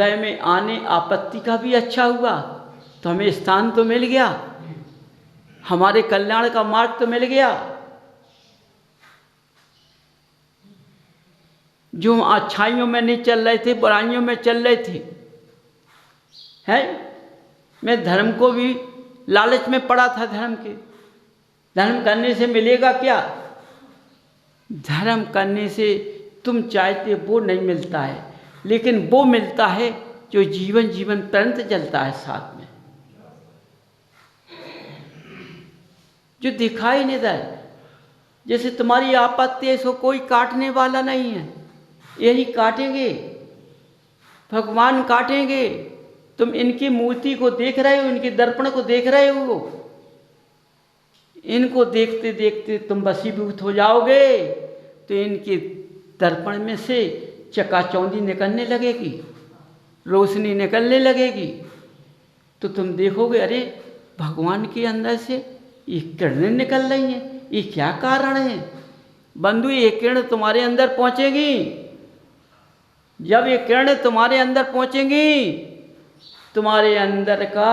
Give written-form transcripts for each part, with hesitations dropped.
उदय में आने आपत्ति का भी अच्छा हुआ, तो हमें स्थान तो मिल गया, हमारे कल्याण का मार्ग तो मिल गया। जो हम अच्छाइयों में नहीं चल रहे थे, बुराइयों में चल रहे थे, है। मैं धर्म को भी लालच में पड़ा था, धर्म करने से मिलेगा क्या? धर्म करने से तुम चाहते वो नहीं मिलता है, लेकिन वो मिलता है जो जीवन पर्यंत चलता है साथ में, जो दिखाई नहीं दे। जैसे तुम्हारी आपत्ति है, इसको कोई काटने वाला नहीं है, यही काटेंगे, भगवान काटेंगे। तुम इनकी मूर्ति को देख रहे हो, इनके दर्पण को देख रहे हो, इनको देखते देखते तुम वशीभूत हो जाओगे, तो इनके दर्पण में से चकाचौंधी निकलने लगेगी, रोशनी निकलने लगेगी, तो तुम देखोगे अरे भगवान के अंदर से ये किरणें निकल रही हैं, ये क्या कारण है? बंधु, ये किरण तुम्हारे अंदर पहुंचेगी। जब ये किरणें तुम्हारे अंदर पहुंचेंगी, तुम्हारे अंदर का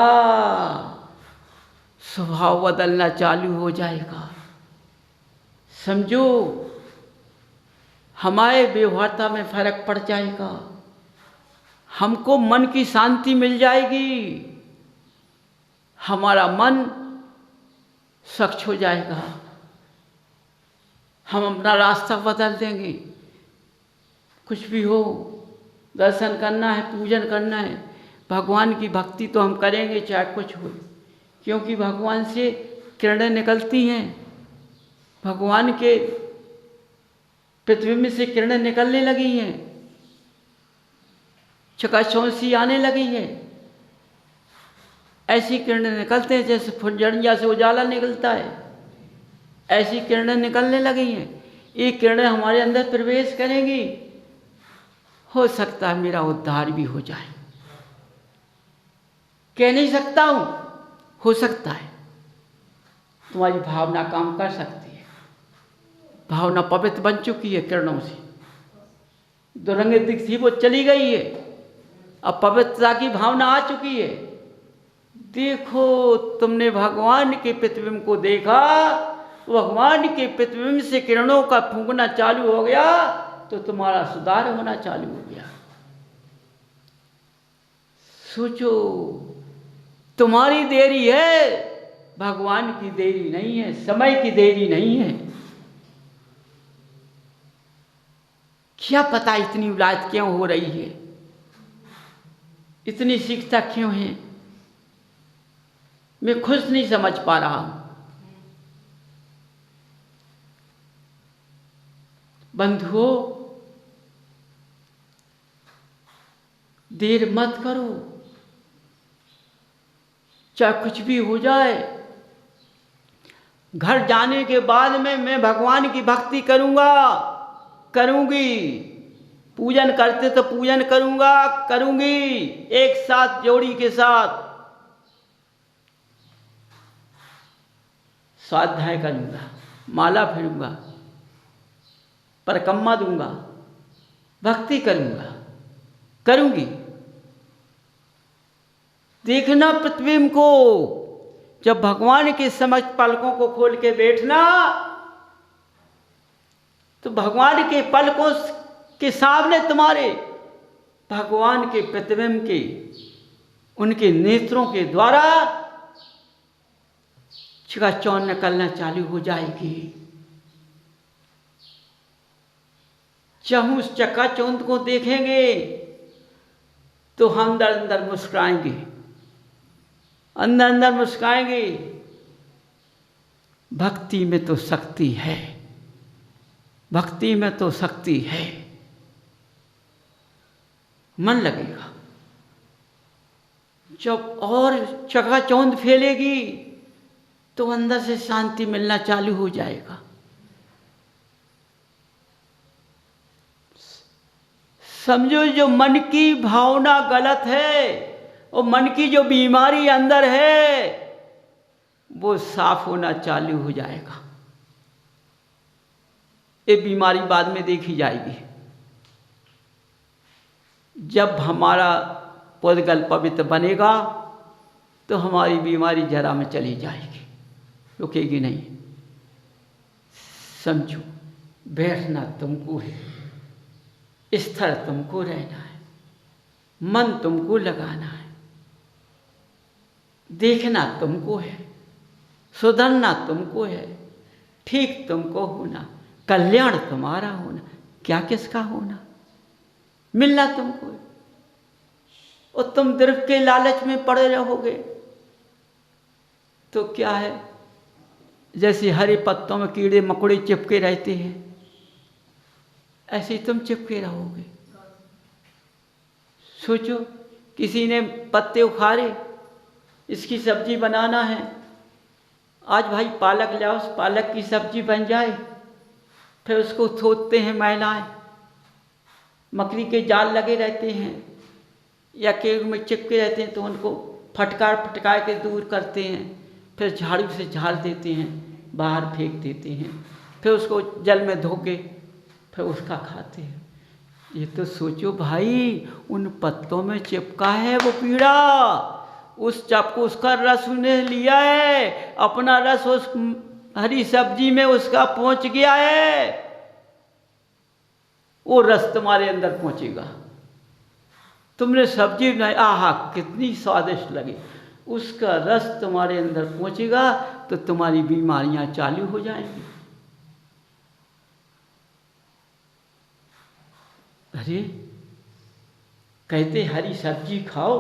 स्वभाव बदलना चालू हो जाएगा। समझो, हमारे व्यवहारता में फर्क पड़ जाएगा, हमको मन की शांति मिल जाएगी, हमारा मन स्वच्छ हो जाएगा, हम अपना रास्ता बदल देंगे। कुछ भी हो, दर्शन करना है, पूजन करना है, भगवान की भक्ति तो हम करेंगे चाहे कुछ हो, क्योंकि भगवान से किरणें निकलती हैं, भगवान के प्रतिबिंब से किरणें निकलने लगी हैं, चकाचौंधी आने लगी है। ऐसी किरणें निकलते हैं जैसे फुलझड़िया से उजाला निकलता है, ऐसी किरणें निकलने लगी हैं। ये किरणें हमारे अंदर प्रवेश करेंगी, हो सकता है मेरा उद्धार भी हो जाए, कह नहीं सकता हूं, हो सकता है। तुम्हारी भावना काम कर सकती है, भावना पवित्र बन चुकी है किरणों से, दुरंगित थी वो चली गई है, अब पवित्रता की भावना आ चुकी है। देखो, तुमने भगवान के प्रतिबिंब को देखा, भगवान के प्रतिबिंब से किरणों का फूंकना चालू हो गया, तो तुम्हारा सुधार होना चालू हो गया। सोचो, तुम्हारी देरी है, भगवान की देरी नहीं है, समय की देरी नहीं है। क्या पता इतनी उलाद क्यों हो रही है, इतनी शिक्षा क्यों है, मैं खुद नहीं समझ पा रहा हूं। बंधुओं, देर मत करो, चाहे कुछ भी हो जाए। घर जाने के बाद में मैं भगवान की भक्ति करूंगा, करूंगी, पूजन करते तो पूजन करूंगा, करूंगी, एक साथ जोड़ी के साथ स्वाध्याय करूंगा, माला फेरूंगा, परिक्रमा दूंगा, भक्ति करूंगा, करूंगी। देखना प्रतिबिंब को, जब भगवान के समक्ष पलकों को खोल के बैठना, तो भगवान के पलकों के सामने तुम्हारे भगवान के प्रतिबिंब के, उनके नेत्रों के द्वारा चकाचौंध निकलना चालू हो जाएगी। जब हम उस चकाचौंध को देखेंगे तो हम अंदर अंदर मुस्कुराएंगे, अंदर अंदर मुस्कुराएंगे। भक्ति में तो शक्ति है, भक्ति में तो शक्ति है, मन लगेगा। जब और चकाचौंध फैलेगी तो अंदर से शांति मिलना चालू हो जाएगा। समझो, जो मन की भावना गलत है और मन की जो बीमारी अंदर है वो साफ होना चालू हो जाएगा। ये बीमारी बाद में देखी जाएगी। जब हमारा पुद्गल पवित्र बनेगा तो हमारी बीमारी जरा में चली जाएगी, रुकेगी नहीं। समझो, बैठना तुमको है, स्थिर तुमको रहना है, मन तुमको लगाना है, देखना तुमको है, सुधरना तुमको है, ठीक तुमको होना, कल्याण तुम्हारा होना, क्या किसका होना, मिलना तुमको है। और तुम द्रव्य के लालच में पड़े रहोगे तो क्या है, जैसे हरे पत्तों में कीड़े मकोड़े चिपके रहते हैं, ऐसे ही तुम चिपके रहोगे। सोचो, किसी ने पत्ते उखाड़े, इसकी सब्जी बनाना है, आज भाई पालक लाओ, उस पालक की सब्जी बन जाए, फिर उसको थोपते हैं महिलाएं, मकड़ी के जाल लगे रहते हैं या केड़ में चिपके रहते हैं तो उनको फटकार के दूर करते हैं, फिर झाड़ू से झाड़ देते हैं, बाहर फेंक देते हैं, फिर उसको जल में धो के फिर उसका खाते हैं। ये तो सोचो भाई, उन पत्तों में चिपका है वो कीड़ा, उस चाकू उसका रस उन्हें लिया है, अपना रस उस हरी सब्जी में उसका पहुंच गया है, वो रस तुम्हारे अंदर पहुंचेगा। तुमने सब्जी बनाई, आहा कितनी स्वादिष्ट लगी, उसका रस तुम्हारे अंदर पहुंचेगा तो तुम्हारी बीमारियां चालू हो जाएंगी। अरे कहते हरी सब्जी खाओ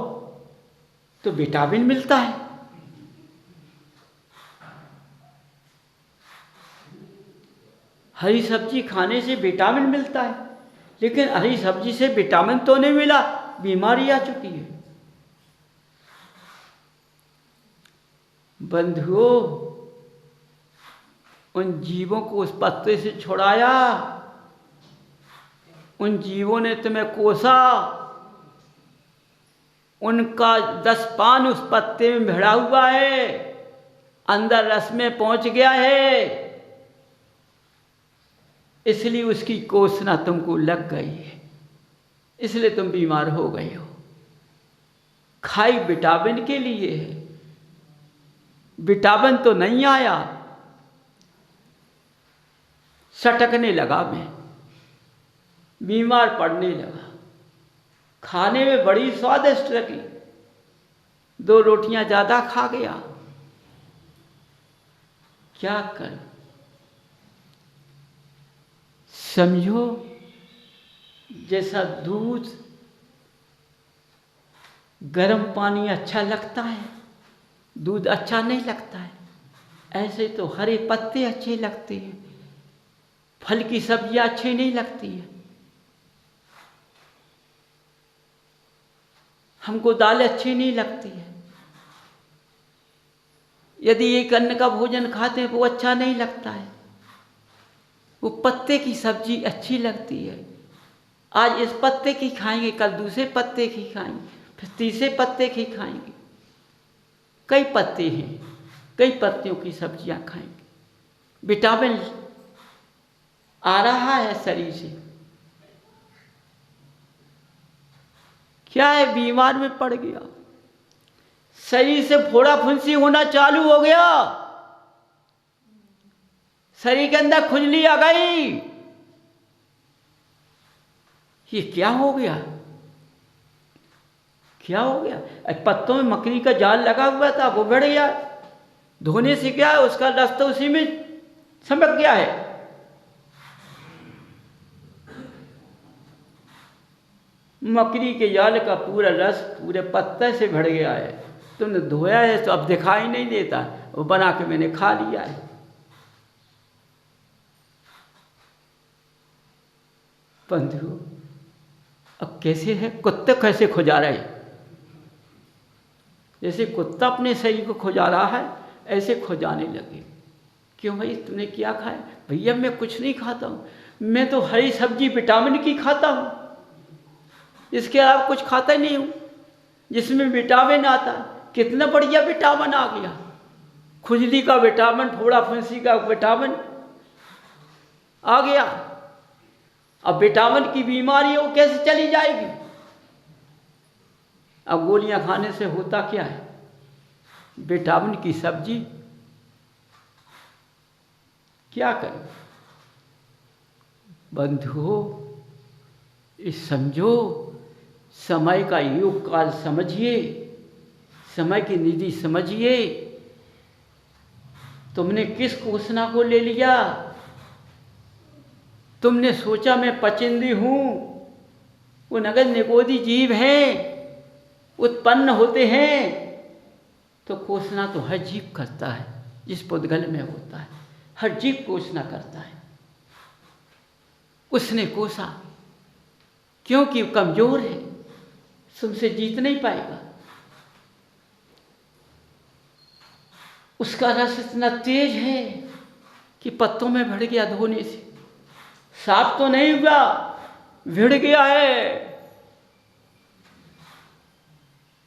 तो विटामिन मिलता है, हरी सब्जी खाने से विटामिन मिलता है, लेकिन हरी सब्जी से विटामिन तो नहीं मिला, बीमारी आ चुकी है। बंधुओं, उन जीवों को उस पत्ते से छुड़ाया, उन जीवों ने तुम्हें कोसा, उनका 10 पान उस पत्ते में भिड़ा हुआ है, अंदर रस में पहुंच गया है, इसलिए उसकी कोसना तुमको लग गई है, इसलिए तुम बीमार हो गए हो। खाई विटामिन के लिए है, विटामिन तो नहीं आया, सटकने लगा, मैं बीमार पड़ने लगा। खाने में बड़ी स्वादिष्ट लगी, 2 रोटियां ज़्यादा खा गया, क्या करूं। समझो, जैसा दूध गर्म पानी अच्छा लगता है, दूध अच्छा नहीं लगता है, ऐसे तो हरे पत्ते अच्छे लगते हैं, फल की सब्जियां अच्छी नहीं लगती है, हमको दाल अच्छी नहीं लगती है, यदि एक अन्न का भोजन खाते हैं वो अच्छा नहीं लगता है, वो पत्ते की सब्जी अच्छी लगती है। आज इस पत्ते की खाएंगे, कल दूसरे पत्ते की खाएंगे, फिर तीसरे पत्ते की खाएंगे, कई पत्ते हैं, कई पत्तियों की सब्जियां खाएंगे, विटामिन आ रहा है शरीर से। क्या है, बीमार में पड़ गया, शरीर से फोड़ा फुंसी होना चालू हो गया, शरीर के अंदर खुजली आ गई। ये क्या हो गया, क्या हो गया? पत्तों में मकड़ी का जाल लगा हुआ था, वो बढ़ गया, धोने से क्या है, उसका रस तो उसी में समझ गया है। मकड़ी के जाल का पूरा रस पूरे पत्ते से भर गया है, तुमने धोया है तो अब दिखाई नहीं देता, वो बना के मैंने खा लिया है। बंधु, अब कैसे है, कुत्ते कैसे खुजा रहे, जैसे कुत्ता अपने शरीर को खुजा रहा है ऐसे खुजाने लगे। क्यों भाई, तुमने क्या खाया? भैया मैं कुछ नहीं खाता हूँ, मैं तो हरी सब्जी विटामिन की खाता हूँ, इसके अलावा कुछ खाता ही नहीं हूँ जिसमें विटामिन आता। कितना बढ़िया विटामिन आ गया, खुजली का विटामिन, फोड़ा फुंसी का विटामिन आ गया। अब विटामिन की बीमारी वो कैसे चली जाएगी? अब गोलियां खाने से होता क्या है? विटामिन की सब्जी। क्या करें बंधुओं, इस समझो, समय का योग काल समझिए, समय की निधि समझिए। तुमने किस घोषणा को ले लिया? तुमने सोचा मैं पचिंदी हूं। वो नगर निगोदी जीव हैं, उत्पन्न होते हैं, तो घोषणा तो हर जीव करता है जिस पुद्गल में होता है। हर जीव घोषणा करता है। उसने कोसा क्योंकि वो कमजोर है, तुमसे जीत नहीं पाएगा। उसका रस इतना तेज है कि पत्तों में भड़ गया धोने से। साफ तो नहीं हुआ, भिड़ गया है।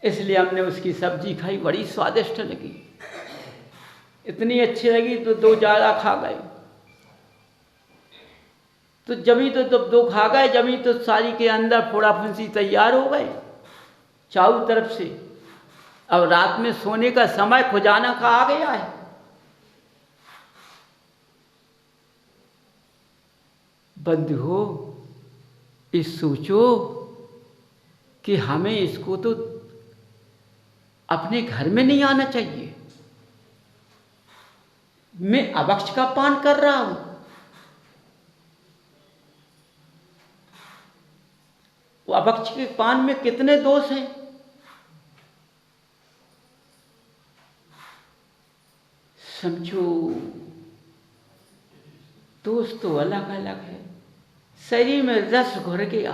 इसलिए हमने उसकी सब्जी खाई, बड़ी स्वादिष्ट लगी। इतनी अच्छी लगी तो 2 ज़्यादा खा गए। तो जमी तो 2 खा गए, जमी तो सारी के अंदर फोड़ा फुंसी तैयार हो गए चारों तरफ से। अब रात में सोने का समय खुजाना का आ गया है। बंधुओं, इस सोचो कि हमें इसको तो अपने घर में नहीं आना चाहिए। मैं अभक्ष का पान कर रहा हूं। वो अभक्ष के पान में कितने दोष हैं? समझो, दोष तो अलग अलग है। शरीर में रस घुर गया,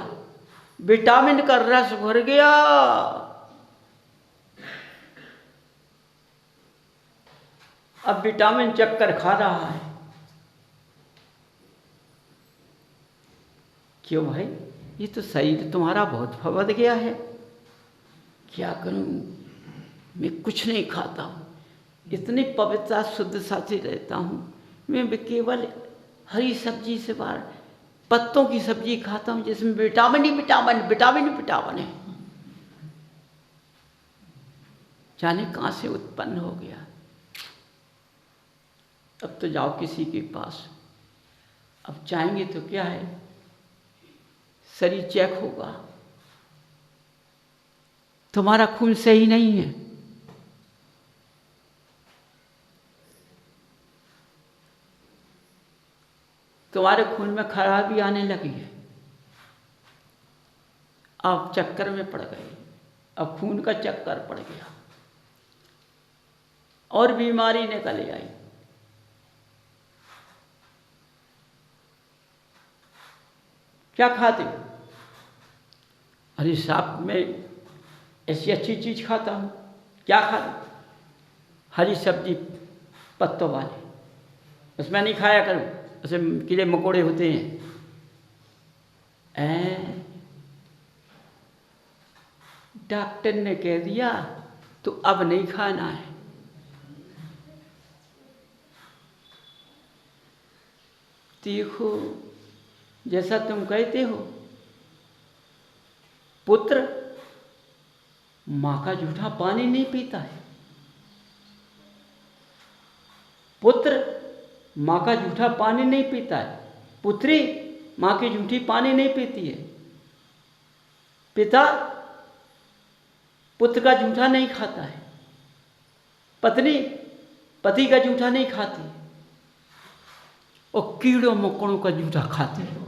विटामिन का रस घुर गया। अब विटामिन चक्कर खा रहा है। क्यों भाई? ये तो शरीर तुम्हारा बहुत फबद गया है। क्या करूं, मैं कुछ नहीं खाता हूं, इतनी पवित्रता शुद्ध साथी रहता हूं। मैं केवल हरी सब्जी से बाहर पत्तों की सब्जी खाता हूं जिसमें विटामिन ही विटामिन, विटामिन ही विटामिन है। जाने कहां से उत्पन्न हो गया। अब तो जाओ किसी के पास, अब जाएंगे तो क्या है, शरीर चेक होगा, तुम्हारा खून सही नहीं है। तुम्हारे खून में खराबी आने लगी है। अब चक्कर में पड़ गए, अब खून का चक्कर पड़ गया और बीमारी निकल आई। क्या खाते हो? अरे साहब, मैं ऐसी अच्छी चीज खाता हूं। क्या खाते? हरी सब्जी पत्तों वाली, उसमें नहीं खाया करो, उसमें कीड़े मकोड़े होते हैं। डॉक्टर ने कह दिया तो अब नहीं खाना है। देखो, जैसा तुम कहते हो, पुत्र मां का जूठा पानी नहीं पीता है। पुत्र मां का जूठा पानी नहीं पीता है। पुत्री मां की जूठी पानी नहीं पीती है। पिता पुत्र का जूठा नहीं खाता है। पत्नी पति का जूठा नहीं खाती और कीड़ों मकोड़ों का जूठा खाती है।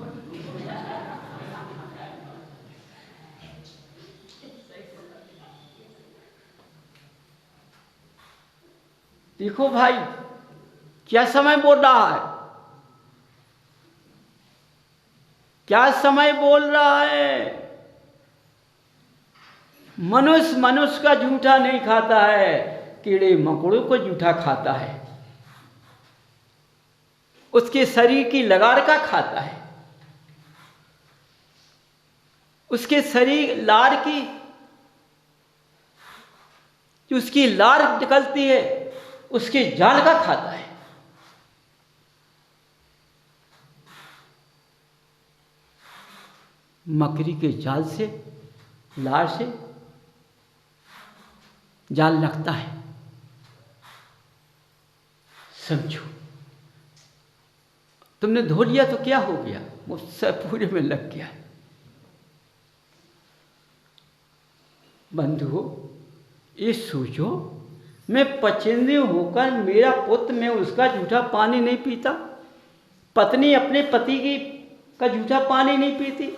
देखो भाई, क्या समय बोल रहा है, क्या समय बोल रहा है। मनुष्य का जूठा नहीं खाता है, कीड़े मकोड़ों को जूठा खाता है। उसके शरीर की लगार का खाता है। उसके शरीर लार की, जो उसकी लार निकलती है, उसके जाल का खाता है। मकड़ी के जाल से, लार से जाल लगता है। समझो, तुमने धो लिया तो क्या हो गया, वो सब पूरे में लग गया। बंधुओं, ये सोचो, मैं पचेंद्रिय होकर मेरा पुत्र, मैं उसका जूठा पानी नहीं पीता, पत्नी अपने पति की का जूठा पानी नहीं पीती,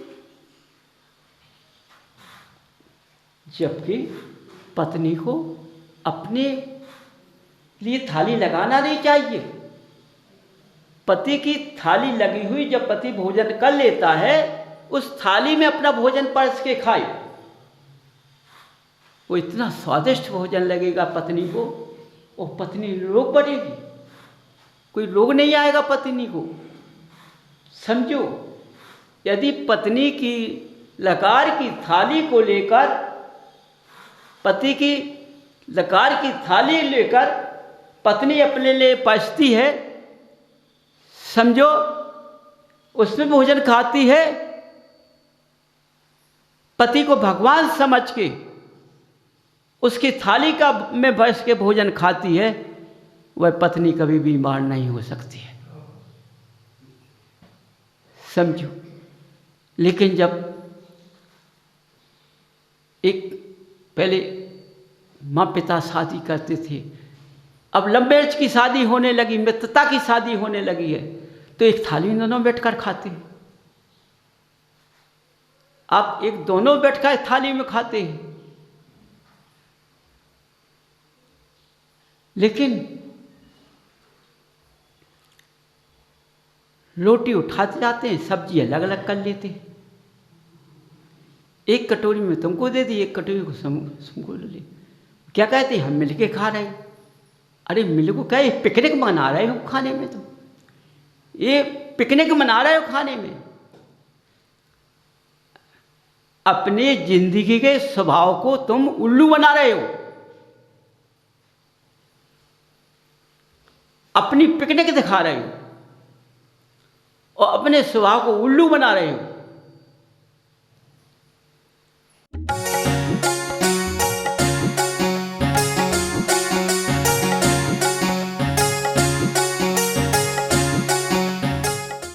जबकि पत्नी को अपने लिए थाली लगाना नहीं चाहिए। पति की थाली लगी हुई, जब पति भोजन कर लेता है, उस थाली में अपना भोजन परस के खाए। वो इतना स्वादिष्ट भोजन लगेगा पत्नी को, और पत्नी रोग बढ़ेगी, कोई रोग नहीं आएगा पत्नी को। समझो, यदि पत्नी की लकार की थाली को लेकर, पति की लकार की थाली लेकर पत्नी अपने लिए परसती है, समझो उसमें भोजन खाती है, पति को भगवान समझ के उसकी थाली का में बस के भोजन खाती है, वह पत्नी कभी बीमार नहीं हो सकती है। समझो, लेकिन जब एक पहले माँ पिता शादी करते थे, अब लव मैरिज की शादी होने लगी, मित्रता की शादी होने लगी है, तो एक थाली में दोनों बैठकर खाते हैं। आप एक दोनों बैठकर थाली में खाते हैं, लेकिन रोटी उठाते जाते हैं, सब्जी अलग अलग कर लेते हैं। एक कटोरी में तुमको दे दी, एक कटोरी को तुमको ले ली। क्या कहते हैं, हम मिलके खा रहे हैं। अरे मिल को क्या, पिकनिक मना रहे हो खाने में, तुम ये पिकनिक मना रहे हो खाने में। अपने जिंदगी के स्वभाव को तुम उल्लू बना रहे हो, अपनी पिकनिक दिखा रहे हो और अपने स्वभाव को उल्लू बना रहे हो।